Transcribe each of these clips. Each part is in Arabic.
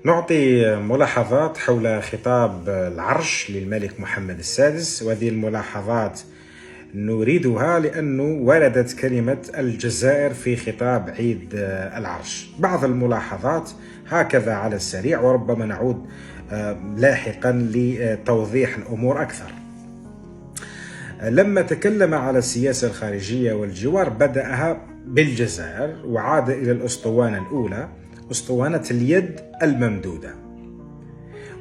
نعطي ملاحظات حول خطاب العرش للملك محمد السادس، وهذه الملاحظات نريدها لأنه وردت كلمة الجزائر في خطاب عيد العرش. بعض الملاحظات هكذا على السريع، وربما نعود لاحقا لتوضيح الأمور أكثر. لما تكلم على السياسة الخارجية والجوار بدأها بالجزائر وعاد إلى الأسطوانة الأولى، أسطوانة اليد الممدودة،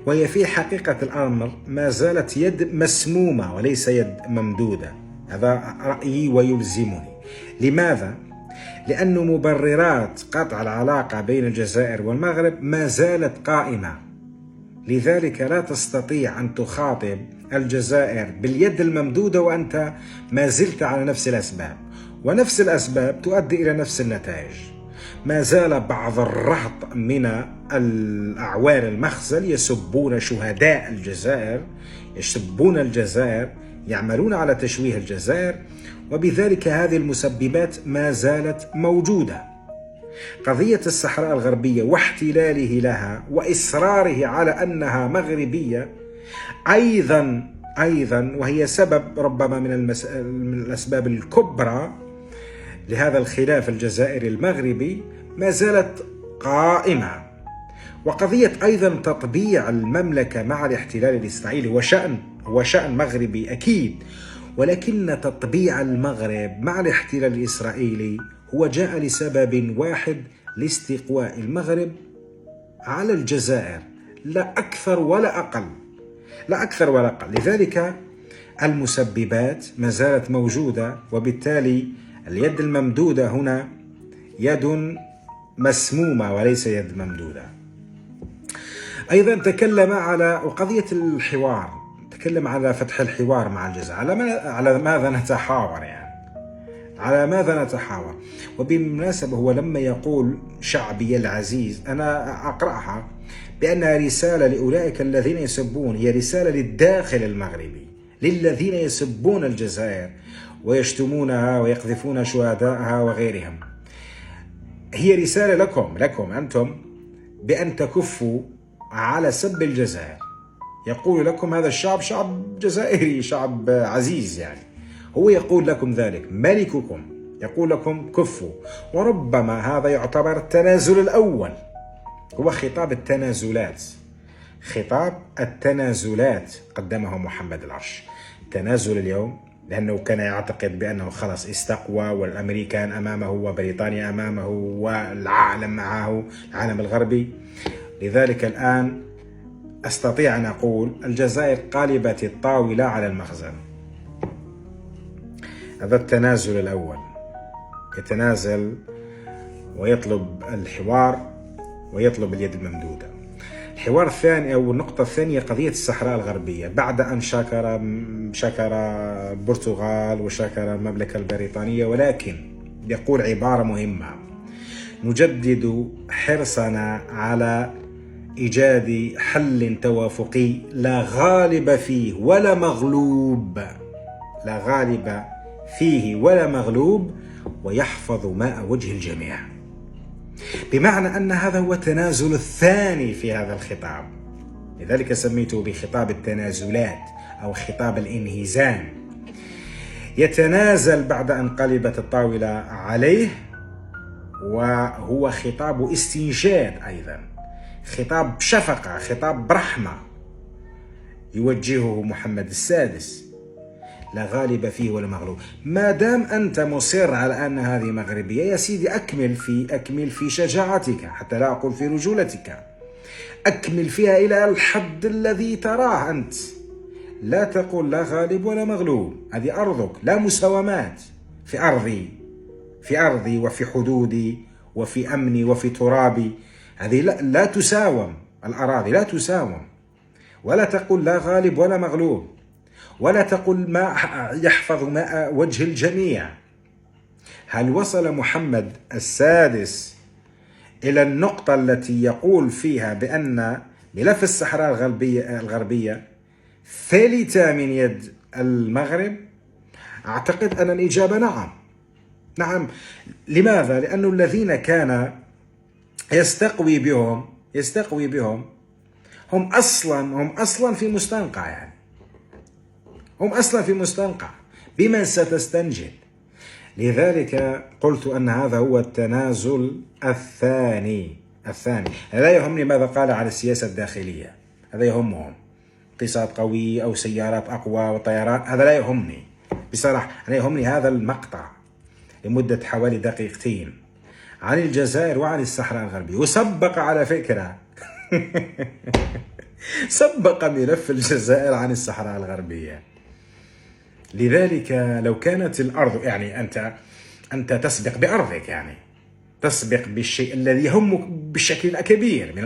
وهي في حقيقة الأمر ما زالت يد مسمومة وليس يد ممدودة. هذا رأيي ويلزمني. لماذا؟ لأن مبررات قطع العلاقة بين الجزائر والمغرب ما زالت قائمة، لذلك لا تستطيع أن تخاطب الجزائر باليد الممدودة وأنت ما زلت على نفس الأسباب، ونفس الأسباب تؤدي إلى نفس النتائج. ما زال بعض الرهط من الأعوان المخزل يسبون شهداء الجزائر، يسبون الجزائر، يعملون على تشويه الجزائر، وبذلك هذه المسببات ما زالت موجودة. قضية الصحراء الغربية واحتلاله لها وإصراره على أنها مغربية أيضا وهي سبب ربما من الأسباب الكبرى لهذا الخلاف الجزائري المغربي ما زالت قائمة. وقضية أيضا تطبيع المملكة مع الاحتلال الإسرائيلي هو شأن مغربي أكيد، ولكن تطبيع المغرب مع الاحتلال الإسرائيلي هو جاء لسبب واحد، لاستقواء المغرب على الجزائر، لا أكثر ولا أقل. لذلك المسببات ما زالت موجودة، وبالتالي اليد الممدودة هنا يد مسمومة وليس يد ممدودة. أيضا تكلم على قضية الحوار، تكلم على فتح الحوار مع الجزائر. على ماذا نتحاور على ماذا نتحاور؟ وبالمناسبة هو لما يقول شعبي العزيز، أنا أقرأها بأنها رسالة لأولئك الذين يسبون، هي رسالة للداخل المغربي، للذين يسبون الجزائر ويشتمونها ويقذفون شهدائها وغيرهم. هي رسالة لكم أنتم بأن تكفوا على سب الجزائر. يقول لكم هذا الشعب شعب جزائري، شعب عزيز، هو يقول لكم ذلك، ملككم يقول لكم كفوا. وربما هذا يعتبر التنازل الأول، هو خطاب التنازلات قدمه محمد العرش. تنازل اليوم لأنه كان يعتقد بأنه خلاص استقوى، والأمريكان أمامه وبريطانيا أمامه والعالم معه، العالم الغربي. لذلك الآن أستطيع أن أقول الجزائر قالبت الطاولة على المخزن. هذا التنازل الأول، يتنازل ويطلب الحوار ويطلب اليد الممدودة. الحوار الثاني أو النقطة الثانية قضية الصحراء الغربية، بعد أن شكر البرتغال وشكر المملكة البريطانية، ولكن يقول عبارة مهمة: نجدد حرصنا على إيجاد حل توافقي لا غالب فيه ولا مغلوب، ويحفظ ماء وجه الجميع. بمعنى أن هذا هو التنازل الثاني في هذا الخطاب، لذلك سميته بخطاب التنازلات أو خطاب الانهزام. يتنازل بعد أن قلبت الطاولة عليه، وهو خطاب استنجاد أيضا، خطاب شفقة، خطاب رحمة يوجهه محمد السادس. لا غالب فيه ولا مغلوب. ما دام أنت مصر على أن هذه مغربية، يا سيدي أكمل في شجاعتك، حتى لا أقول في رجولتك، أكمل فيها إلى الحد الذي تراه أنت. لا تقول لا غالب ولا مغلوب، هذه أرضك، لا مساومات في أرضي وفي حدودي وفي أمني وفي ترابي. هذه لا تساوم، الأراضي لا تساوم. ولا تقول لا غالب ولا مغلوب، ولا تقل ما يحفظ ماء وجه الجميع. هل وصل محمد السادس إلى النقطة التي يقول فيها بأن ملف الصحراء الغربية فلت من يد المغرب؟ أعتقد أن الإجابة نعم. لماذا؟ لأن الذين كان يستقوي بهم يستقوي بهم. هم أصلا في مستنقع، يعني هم أصلا في مستنقع، بمن ستستنجد؟ لذلك قلت أن هذا هو التنازل الثاني. لا يهمني ماذا قال على السياسة الداخلية، هذا يهمهم، اقتصاد قوي أو سيارات أقوى وطيران، هذا لا يهمني بصراحة. أنا يهمني هذا المقطع لمدة حوالي دقيقتين عن الجزائر وعن الصحراء الغربية، وسبق على فكرة سبق ملف الجزائر عن الصحراء الغربية. لذلك لو كانت الأرض، يعني أنت تسبق بأرضك، يعني تسبق بالشيء الذي يهمك بالشكل الكبير، من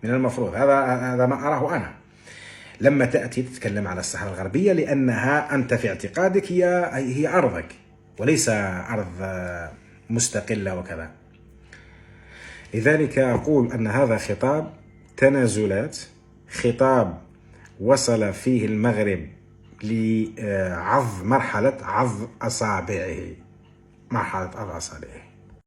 المفروض هذا ما أراه أنا لما تأتي تتكلم على الصحراء الغربية، لأنها أنت في اعتقادك هي أرضك وليس أرض مستقلة وكذا. لذلك أقول أن هذا خطاب تنازلات، خطاب وصل فيه المغرب مرحلة عض أصابعه.